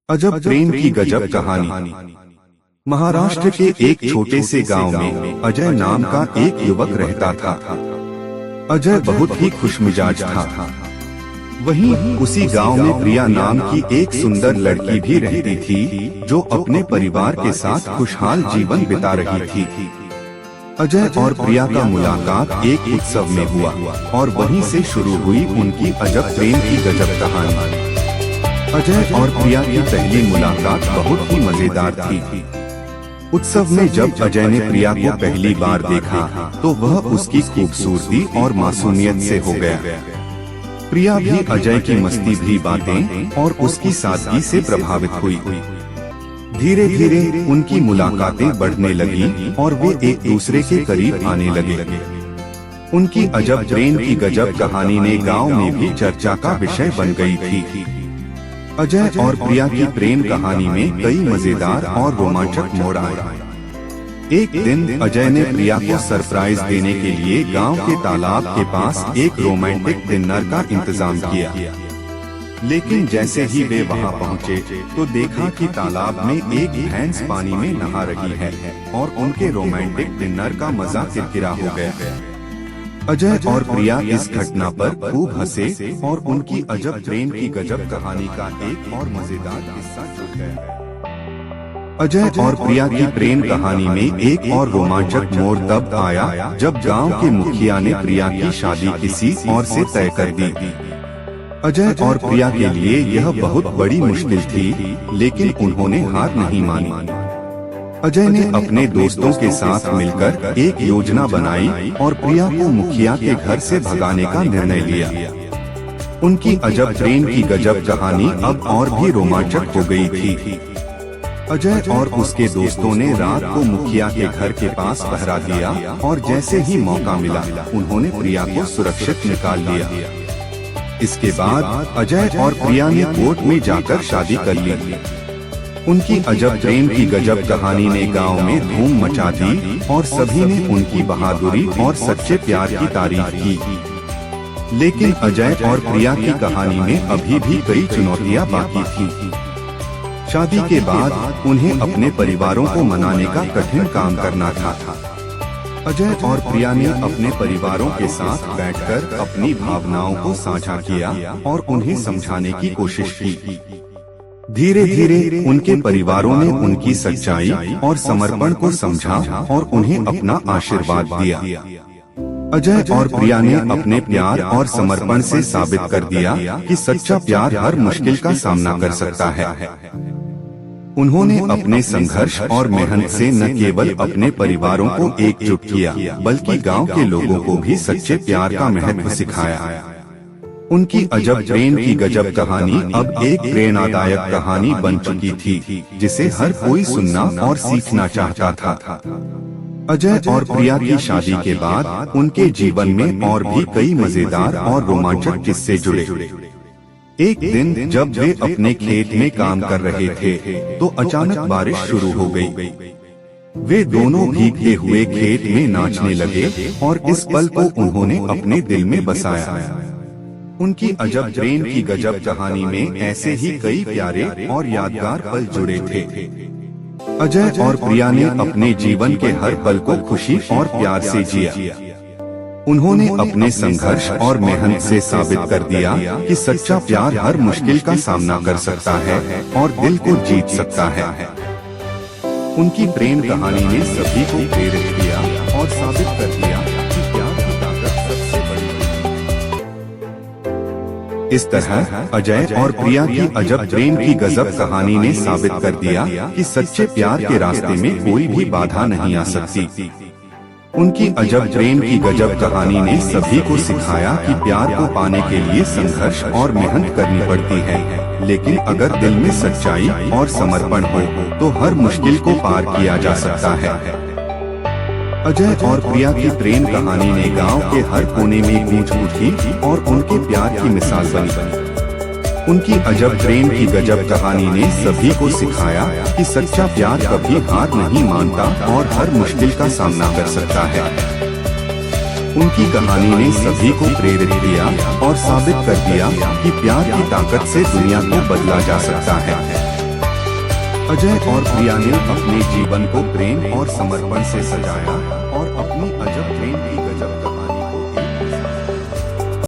अजब प्रेम की गजब कहानी। महाराष्ट्र के एक छोटे से गांव में अजय नाम का एक युवक रहता था। अजय बहुत ही खुशमिजाज था। वहीं उसी गांव में प्रिया नाम की एक सुंदर लड़की भी रहती थी, जो अपने परिवार के साथ खुशहाल जीवन बिता रही थी। अजय और प्रिया का मुलाकात एक उत्सव में हुआ और वहीं से शुरू हुई उनकी अजब प्रेम की गजब कहानी। अजय और प्रिया की पहली मुलाकात बहुत ही मजेदार थी। उत्सव में जब अजय ने प्रिया को पहली बार देखा तो वह उसकी खूबसूरती और मासूमियत से हो गया। प्रिया भी अजय की मस्ती भरी बातें और उसकी सादगी से प्रभावित हुई। धीरे धीरे उनकी मुलाकातें बढ़ने लगी और वे एक दूसरे के करीब आने लगे। उनकी अजब प्रेम की गजब कहानी ने गांव में भी चर्चा का विषय बन गई थी। अजय और प्रिया की प्रेम कहानी में कई मजेदार और रोमांचक मोड़ आए। एक दिन अजय ने प्रिया को सरप्राइज देने के लिए गांव के तालाब के पास एक रोमांटिक डिनर का इंतजाम किया। लेकिन जैसे ही वे वहां पहुंचे तो देखा कि तालाब में एक भैंस पानी में नहा रही है और उनके रोमांटिक डिनर का मजा किरकिरा हो गया। अजय और प्रिया इस घटना पर खूब हंसे और उनकी अजब प्रेम की गजब कहानी का एक और मजेदार किस्सा जुड़ गया। अजय और प्रिया की प्रेम कहानी में एक और रोमांचक मोड़ तब आया जब गांव के मुखिया ने प्रिया की शादी किसी और से तय कर दी। अजय और प्रिया के लिए यह बहुत बड़ी मुश्किल थी, लेकिन उन्होंने हार नहीं मानी। अजय ने अपने दोस्तों के साथ मिलकर एक योजना बनाई और प्रिया को मुखिया के घर से भगाने का निर्णय लिया। उनकी अजब प्रेम की गजब कहानी अब और भी रोमांचक हो गई थी। अजय और उसके दोस्तों ने रात को मुखिया के घर के पास पहरा दिया और जैसे ही मौका मिला उन्होंने प्रिया को सुरक्षित निकाल लिया। इसके बाद अजय और प्रिया ने कोर्ट में जाकर शादी कर ली। उनकी अजब प्रेम की गजब कहानी ने गांव में धूम मचा दी और सभी ने उनकी बहादुरी और सच्चे प्यार की तारीफ की। लेकिन अजय और प्रिया की कहानी में अभी भी कई चुनौतियां बाकी थी। शादी के बाद उन्हें अपने परिवारों को मनाने का कठिन काम करना था। अजय और प्रिया ने अपने परिवारों के साथ बैठकर अपनी भावनाओं को साझा किया और उन्हें समझाने की कोशिश की। धीरे धीरे उनके परिवारों ने उनकी सच्चाई और समर्पण को समझा और उन्हें अपना आशीर्वाद दिया। अजय और प्रिया ने अपने प्यार और समर्पण से साबित कर दिया कि सच्चा प्यार हर मुश्किल का सामना कर सकता है। उन्होंने अपने संघर्ष और मेहनत से न केवल अपने परिवारों को एकजुट किया, बल्कि गांव के लोगों को भी सच्चे प्यार का महत्व सिखाया। उनकी अजब प्रेम की गजब कहानी अब एक प्रेरणादायक कहानी बन चुकी थी, जिसे हर कोई सुनना और सीखना चाहता था। अजय और प्रिया की शादी के बाद उनके जीवन में और भी कई मजेदार और रोमांचक किस्से जुड़े। एक दिन जब वे अपने खेत में काम कर रहे थे तो अचानक बारिश शुरू हो गई। वे दोनों भीगते हुए खेत में नाचने लगे और इस पल को उन्होंने अपने दिल में बसाया। उनकी अजब प्रेम की गजब कहानी में ऐसे ही कई प्यारे और यादगार पल जुड़े थे। अजय और प्रिया ने अपने जीवन के हर पल को खुशी और प्यार से जिया। उन्होंने अपने संघर्ष और मेहनत से साबित कर दिया कि सच्चा प्यार हर मुश्किल का सामना कर सकता है और दिल को जीत सकता है। उनकी प्रेम कहानी ने सभी को प्रेरित किया और साबित कर दिया कि प्यार की ताकत सबसे बड़ी है। इस तरह अजय और प्रिया की अजब प्रेम की गजब कहानी ने साबित कर दिया कि सच्चे प्यार के रास्ते में कोई भी बाधा नहीं आ सकती। उनकी अजब प्रेम की गजब कहानी ने सभी को सिखाया कि प्यार को पाने के लिए संघर्ष और मेहनत करनी पड़ती है, लेकिन अगर दिल में सच्चाई और समर्पण हो तो हर मुश्किल को पार किया जा सकता है। अजय और प्रिया की प्रेम कहानी ने गांव के हर कोने में गूंज उठी और उनके प्यार की मिसाल बनी। उनकी अजब प्रेम की गजब कहानी ने सभी को सिखाया कि सच्चा प्यार कभी हार नहीं मानता और हर मुश्किल का सामना कर सकता है। उनकी कहानी ने सभी को प्रेरित किया और साबित कर दिया कि प्यार की ताकत से दुनिया को बदला जा सकता है। अजय और प्रिया ने अपने जीवन को प्रेम और समर्पण से सजाया और अपनी अजब प्रेम की गजब